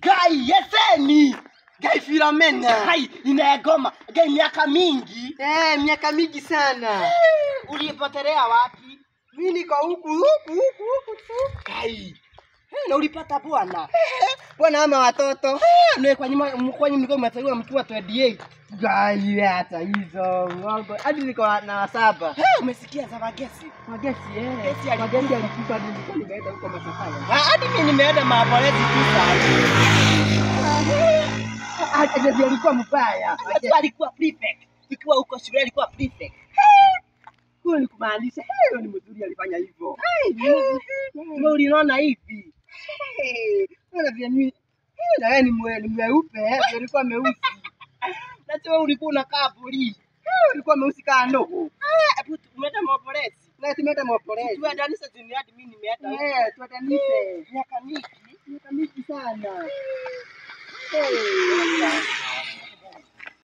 Gai yeseni. Gai Philomena. Hai inagoma. Gai miaka mingi. Miaka mingi sana. Ulipotelea wapi? Mimi niko huku. Gai. Na ulipata bwana? Bwana ama watoto? Na kwa nyuma mlikuwa mmetaliwa mkiwa 28. Gai hata hizo ng'ombe. Hadi niko na 7. Umesikia za Magesi? Magesi Magesi alikufa nilikuwa nimeenda huko Masakaya. Hadi mimi nimeenda mabolezi tu sana. Hadi alikuwa mbaya. Alikuwa prefect. Tukiwa huko shule alikuwa prefect. Huyo ni kumaanisha ni mzuri alifanya hivyo. Wewe uliona hivi? Bwana vya mimi na wewe ni mweupe, alikuwa meusi. Na wewe ulikuwa unakaa buri. Ulikuwa meusi kaa ndogo. Hebu tumeenda mabolezi. Na tumeenda mabolezi. Tuendanisha jini hadi mimi nimeenda. Tuendanishe. Miaka mingi sana.